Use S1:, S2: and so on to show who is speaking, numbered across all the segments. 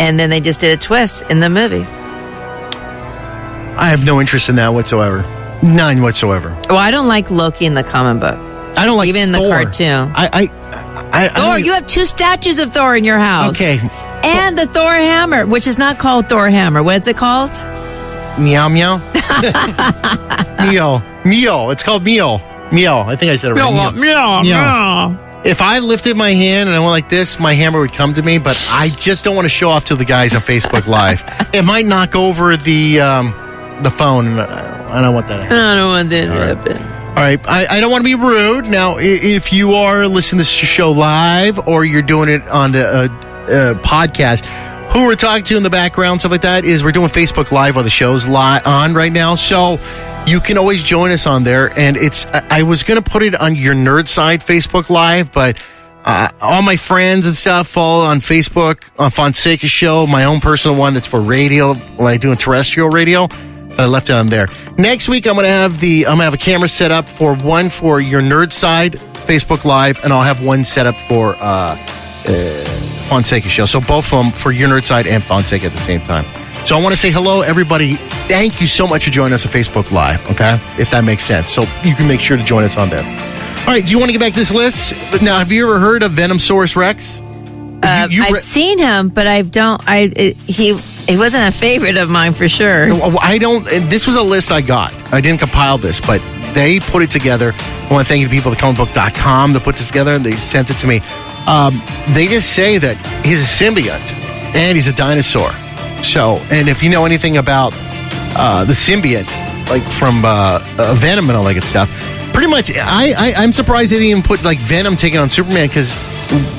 S1: And then they just did a twist in the movies.
S2: I have no interest in that whatsoever. None whatsoever.
S1: Well, I don't like Loki in the comic books.
S2: I don't like
S1: even
S2: Thor.
S1: In the cartoon.
S2: Thor,
S1: you have 2 statues of Thor in your house.
S2: Okay.
S1: And the Thor hammer, which is not called Thor hammer. What is it called?
S2: Meow meow. Meow. It's called meow. Meow. I think I said it right.
S1: Meow.
S2: If I lifted my hand and I went like this, my hammer would come to me, but I just don't want to show off to the guys on Facebook Live. It might knock over the phone. I don't want that to happen.
S1: I don't want that to happen.
S2: All right. I don't want to be rude. Now, if you are listening to this show live or you're doing it on a podcast, who we're talking to in the background, stuff like that, is we're doing Facebook Live while the show's on right now. So you can always join us on there. And I was going to put it on your Nerd Side Facebook Live, but all my friends and stuff follow on Facebook, on Fonseca show, my own personal one that's for radio, when I do a terrestrial radio. But I left it on there. Next week, I'm gonna have a camera set up for one for your Nerd Side Facebook Live, and I'll have one set up for Fonseca show. So both of them for your Nerd Side and Fonseca at the same time. So I want to say hello, everybody. Thank you so much for joining us on Facebook Live. Okay, if that makes sense. So you can make sure to join us on there. All right. Do you want to get back to this list? Now, have you ever heard of Venomsaurus Rex?
S1: I've seen him, but he wasn't a favorite of mine for sure.
S2: I don't. This was a list I got. I didn't compile this, but they put it together. I want to thank you to people at comicbook.com that put this together, and they sent it to me. They just say that he's a symbiote and he's a dinosaur. So, and if you know anything about the symbiote, like from Venom and all that good stuff, pretty much, I'm surprised they didn't even put like Venom taking on Superman, because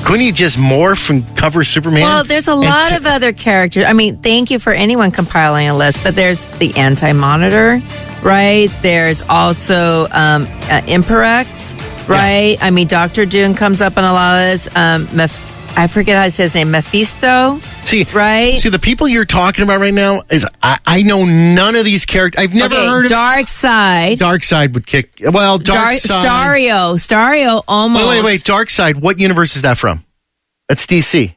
S2: couldn't he just morph and cover Superman?
S1: Well, there's a lot of other characters. I mean, thank you for anyone compiling a list, but there's the Anti-Monitor, right? There's also Imperex, right? Yeah. I mean, Dr. Doom comes up on a lot of this. I forget how to say his name, Mephisto. Right?
S2: See, the people you're talking about right now is I know none of these characters. I've never heard of
S1: Darkseid.
S2: Darkseid would kick. Well, Darkseid.
S1: Stario almost.
S2: Wait. Darkseid. What universe is that from? That's DC.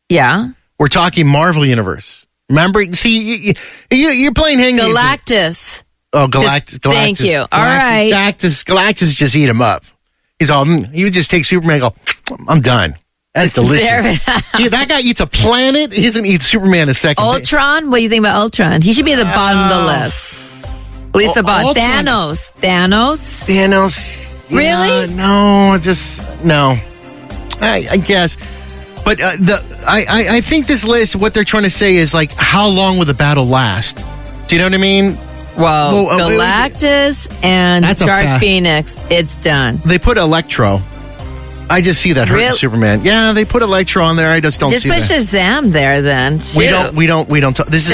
S1: Yeah.
S2: We're talking Marvel universe. Remember? See, you're playing hang.
S1: Galactus.
S2: Oh, Galactus.
S1: Thank you. All right.
S2: Galactus just eat him up. He would just take Superman and go, I'm done. That's delicious. That guy eats a planet. He doesn't eat Superman a second.
S1: Ultron? What do you think about Ultron? He should be at the bottom of the list. At least the bottom. Thanos. Really?
S2: No, no. I guess. But I think this list, what they're trying to say is like, how long will the battle last? Do you know what I mean?
S1: Well, Galactus and Dark Phoenix, it's done.
S2: They put Electro. I just see that hurting Superman. Yeah, they put Electro on there. I just don't see that.
S1: Just put Shazam there then. Shoot.
S2: We don't talk. This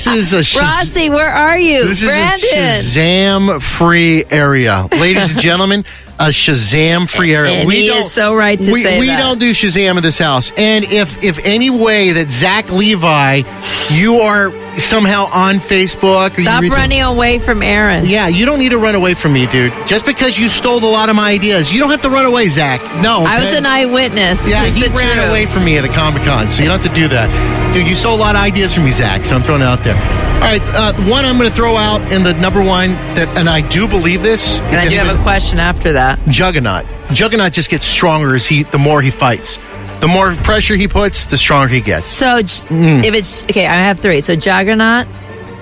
S2: is a
S1: Rossi, where are you?
S2: This
S1: Brandon.
S2: is a Shazam free area. Ladies and gentlemen, a Shazam free area.
S1: And he is so right to say that.
S2: We don't do Shazam in this house. And if any way that Zach Levi, you are somehow on Facebook. Or
S1: Stop running away from Aaron.
S2: Yeah, you don't need to run away from me, dude. Just because you stole a lot of my ideas. You don't have to run away, Zach. No. Okay?
S1: I was an eyewitness.
S2: Yeah, he ran away from me at a Comic-Con, so you don't have to do that. Dude, you stole a lot of ideas from me, Zach, so I'm throwing it out there. All right, one I'm going to throw out in the number one, and I do believe this.
S1: And I do have a question after that.
S2: Juggernaut. Juggernaut just gets stronger the more he fights. The more pressure he puts, the stronger he gets.
S1: So, if it's... Okay, I have three. So, Juggernaut,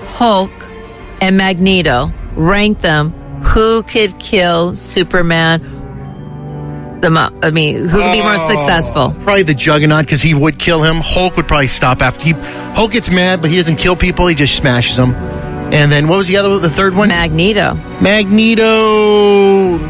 S1: Hulk, and Magneto. Rank them. Who could kill Superman? Who would be more successful?
S2: Probably the Juggernaut, because he would kill him. Hulk would probably stop after. Hulk gets mad, but he doesn't kill people. He just smashes them. And then, what was the third one?
S1: Magneto.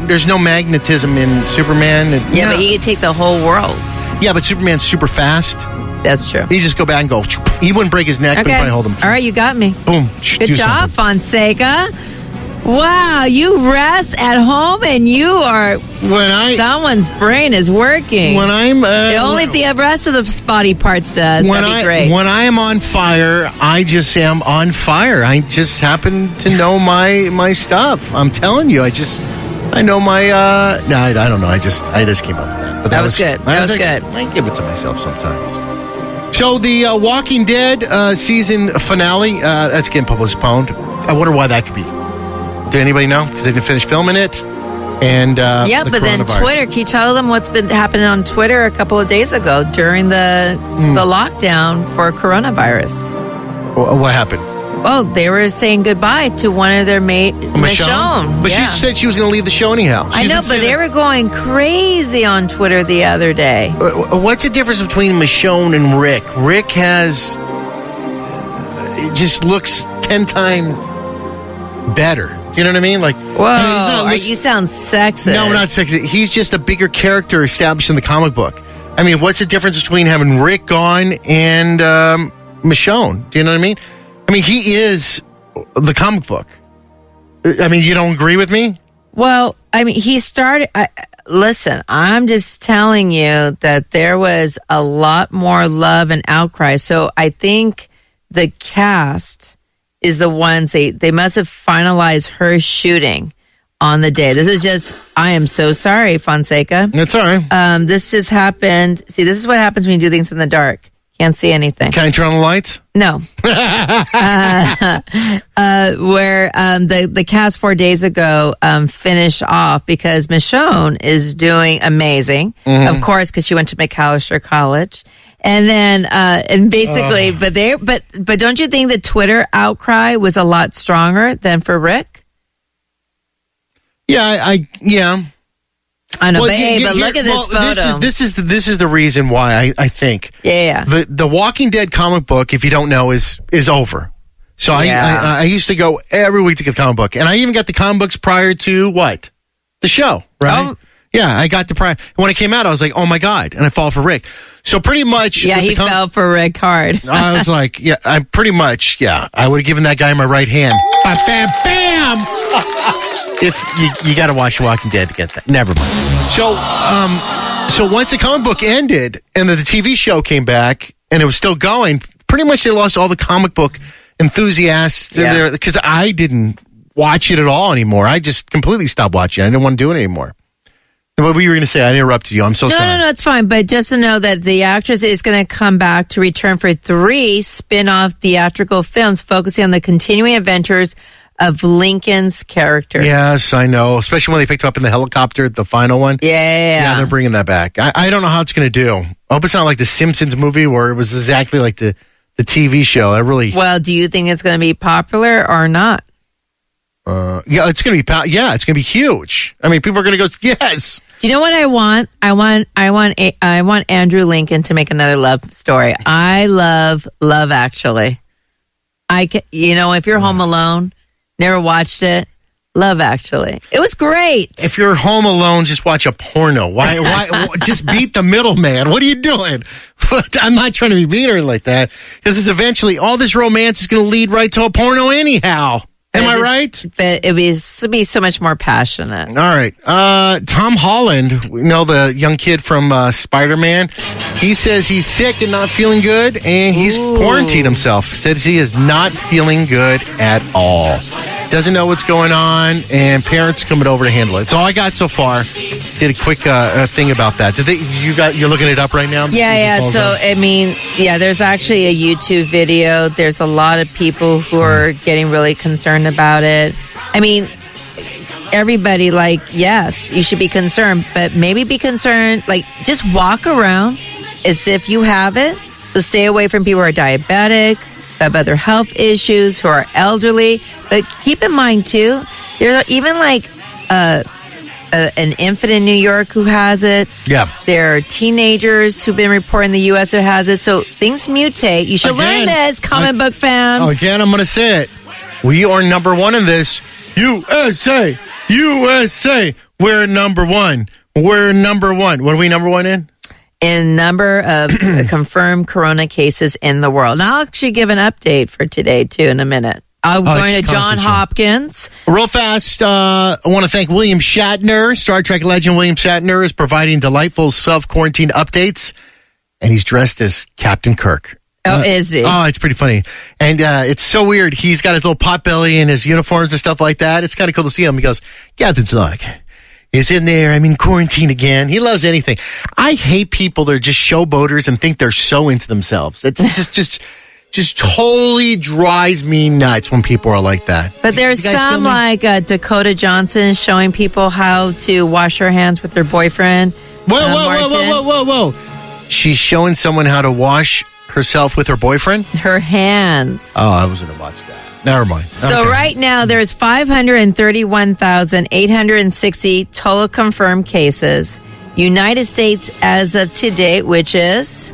S2: There's no magnetism in Superman.
S1: But he could take the whole world.
S2: Yeah, but Superman's super fast.
S1: That's true.
S2: He just go back and go. He wouldn't break his neck, but he'd probably hold him.
S1: All right, you got me.
S2: Boom.
S1: Good job, Fonseca. Wow, you rest at home and you are... someone's brain is working.
S2: When I'm...
S1: only if the rest of the body parts does, that'd be great.
S2: When I am on fire, I just am on fire. I just happen to know my stuff. I'm telling you, I know my... no, I don't know. I just came up with that. But
S1: that was good. That was good.
S2: I give it to myself sometimes. So the Walking Dead season finale, that's getting postponed. I wonder why that could be. Do anybody know? Because they didn't finish filming it. And
S1: but then Twitter, can you tell them what's been happening on Twitter a couple of days ago during the lockdown for coronavirus?
S2: What happened?
S1: Oh, they were saying goodbye to one of their Michonne.
S2: But she said she was going to leave the show anyhow.
S1: I know, but they were going crazy on Twitter the other day.
S2: What's the difference between Michonne and Rick? Rick has... it just looks 10 times better. Do you know what I mean? Like,
S1: whoa, you sound sexist.
S2: No, not sexist. He's just a bigger character established in the comic book. I mean, what's the difference between having Rick gone and Michonne? Do you know what I mean? I mean, he is the comic book. I mean, you don't agree with me?
S1: Well, I mean, he started... listen, I'm just telling you that there was a lot more love and outcry. So I think the cast is the ones... They must have finalized her shooting on the day. This is just... I am so sorry, Fonseca.
S2: It's all right.
S1: This just happened. See, this is what happens when you do things in the dark. Can't see anything.
S2: Can I turn on the lights?
S1: No. Where the cast 4 days ago finished off because Michonne is doing amazing, of course, because she went to McAllister College, and then and basically, but don't you think the Twitter outcry was a lot stronger than for Rick?
S2: Yeah, yeah.
S1: I know, but look at this photo.
S2: This is the reason why I think.
S1: Yeah.
S2: The Walking Dead comic book, if you don't know, is over. So I used to go every week to get the comic book, and I even got the comic books prior to what? The show, right?
S1: Oh.
S2: Yeah, I got the prior. When it came out, I was like, oh my God, and I fall for Rick. So pretty much,
S1: yeah, he fell for Rick hard.
S2: I was like, yeah, I pretty much, yeah, I would have given that guy my right hand. Bam, bam. If you got to watch Walking Dead to get that. Never mind. So once the comic book ended and the TV show came back and it was still going, pretty much they lost all the comic book enthusiasts there because I didn't watch it at all anymore. I just completely stopped watching. I didn't want to do it anymore. What were you going to say? I interrupted you. I'm so sorry.
S1: No, it's fine. But just to know that the actress is going to come back to return for 3 spin-off theatrical films focusing on the continuing adventures of Lincoln's character.
S2: Yes, I know. Especially when they picked him up in the helicopter, the final one.
S1: Yeah,
S2: they're bringing that back. I don't know how it's going to do. I hope it's not like the Simpsons movie where it was exactly like the TV show.
S1: Well, do you think it's going to be popular or not?
S2: Yeah, it's going to be. Yeah, it's going to be huge. I mean, people are going to go. Yes.
S1: Do you know what I want? I want Andrew Lincoln to make another love story. I love Love Actually. If you're home alone. Never watched it. Love Actually. It was great.
S2: If you're home alone, just watch a porno. Why just beat the middleman? What are you doing? I'm not trying to be mean or like that. Because it's eventually, all this romance is going to lead right to a porno anyhow. Am I right?
S1: But it would be so much more passionate.
S2: All right. Tom Holland, we know the young kid from Spider-Man. He says he's sick and not feeling good, and he's quarantined himself. Says he is not feeling good at all. Doesn't know what's going on, and parents coming over to handle it. It's all I got so far. Did a quick thing about that. You're looking it up right now?
S1: Yeah. So, there's actually a YouTube video. There's a lot of people who are getting really concerned about it. I mean, everybody, yes, you should be concerned, but maybe be concerned, just walk around as if you have it. So stay away from people who are diabetic, who have other health issues, who are elderly. But keep in mind, too, there's even an infant in New York who has it.
S2: Yeah.
S1: There are teenagers who've been reporting in the U.S. who has it. So things mutate. You should learn this, comic book fans.
S2: Again, I'm going to say it. We are number one in this. USA! USA! We're number one. We're number one. What are we number one in?
S1: In number of confirmed corona cases in the world. And I'll actually give an update for today, too, in a minute. I'm going to John Hopkins.
S2: Real fast, I want to thank William Shatner. Star Trek legend William Shatner is providing delightful self-quarantine updates, and he's dressed as Captain Kirk.
S1: Oh, is he?
S2: Oh, it's pretty funny. And it's so weird. He's got his little pot belly and his uniforms and stuff like that. It's kind of cool to see him. He goes, Captain's like, is in there. I'm in quarantine again. He loves anything. I hate people that are just showboaters and think they're so into themselves. It's just totally drives me nuts when people are like that.
S1: But there's some like Dakota Johnson showing people how to wash their hands with their boyfriend.
S2: Whoa. She's showing someone how to wash herself with her boyfriend?
S1: Her hands.
S2: Oh, I was going to watch that. Never mind.
S1: So right now there's 531,860 total confirmed cases. United States as of today, which is...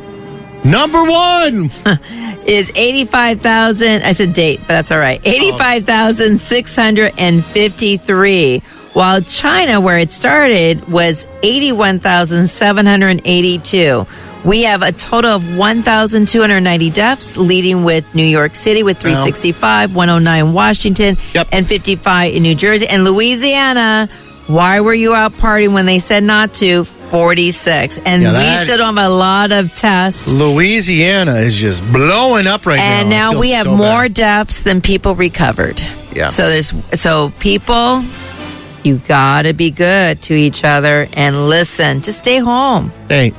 S2: Number one!
S1: is 85,000, I said date, but that's all right, 85,653, while China, where it started, was 81,782. We have a total of 1,290 deaths, leading with New York City with 365, 109 Washington, and 55 in New Jersey. And Louisiana, why were you out partying when they said not to? 46. And we still don't have a lot of tests.
S2: Louisiana is just blowing up right now.
S1: And now we have more deaths than people recovered.
S2: Yeah.
S1: So people, you gotta be good to each other and listen. Just stay home.
S2: Hey,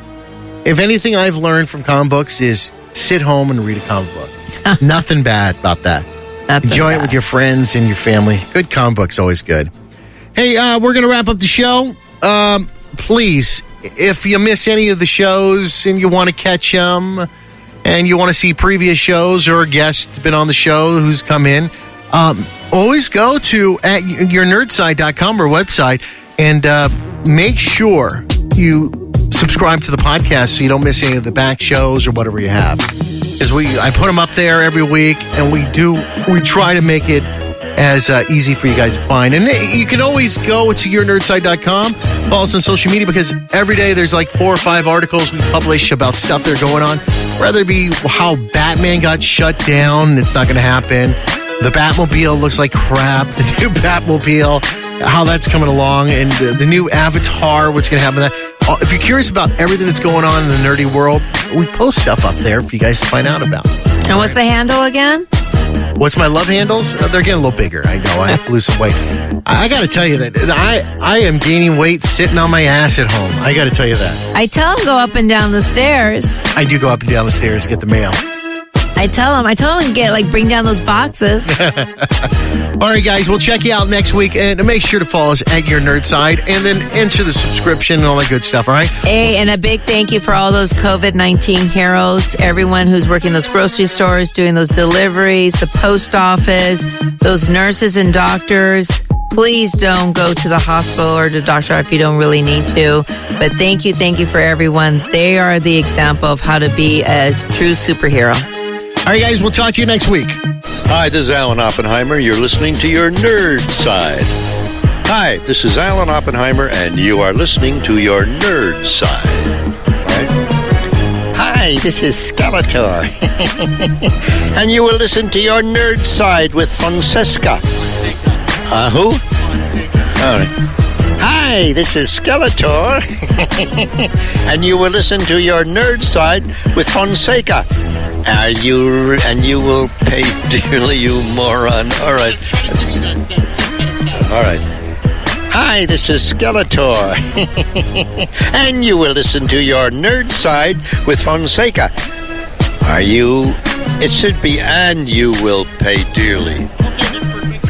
S2: if anything I've learned from comic books is sit home and read a comic book. Nothing bad about that. Enjoy it with your friends and your family. Good comic book's always good. Hey, we're going to wrap up the show. Please, if you miss any of the shows and you want to catch them and you want to see previous shows or a guest that's been on the show who's come in, always go to yournerdside.com or website and make sure you subscribe to the podcast so you don't miss any of the back shows or whatever you have. Because I put them up there every week, and we try to make it as easy for you guys to find. And you can always go to yournerdside.com, follow us on social media, because every day there's like 4 or 5 articles we publish about stuff that are going on. Whether it be how Batman got shut down, it's not going to happen. The Batmobile looks like crap. The new Batmobile, how that's coming along, and the new Avatar, what's going to happen. If you're curious about everything that's going on in the nerdy world, we post stuff up there for you guys to find out about.
S1: And what's the handle again?
S2: What's my love handles? They're getting a little bigger. I know. I have to lose some weight. I got to tell you that I am gaining weight sitting on my ass at home. I got to tell you that.
S1: I tell them go up and down the stairs.
S2: I do go up and down the stairs to get the mail.
S1: I tell them bring down those boxes.
S2: All right, guys, we'll check you out next week, and make sure to follow us at Your Nerd Side, and then enter the subscription and all that good stuff, all right?
S1: Hey, and a big thank you for all those COVID-19 heroes, everyone who's working those grocery stores, doing those deliveries, the post office, those nurses and doctors. Please don't go to the hospital or the doctor if you don't really need to. But thank you for everyone. They are the example of how to be a true superhero.
S2: All right, guys, we'll talk to you next week.
S3: Hi, this is Alan Oppenheimer. You're listening to Your Nerd Side. Hi, this is Alan Oppenheimer, and you are listening to Your Nerd Side. Right? Hi, this is Skeletor. And you will listen to Your Nerd Side with Fonseca. Who?
S2: Fonseca.
S3: All right. Hi, this is Skeletor. And you will listen to Your Nerd Side with Fonseca. And you will pay dearly, you moron. All right. All right. Hi, this is Skeletor. And you will listen to Your Nerd Side with Fonseca. It should be, and you will pay dearly.
S2: Okay, then perfect.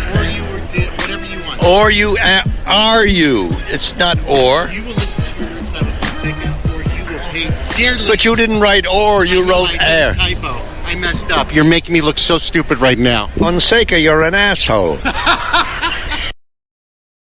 S2: Whatever you want.
S3: Or you are you. It's not or.
S2: You will listen to Your Nerd Side with Fonseca, or you will pay dearly.
S3: But you didn't write or, you wrote air.
S2: Typo. I messed up. You're making me look so stupid right now.
S3: Fonseca, you're an asshole.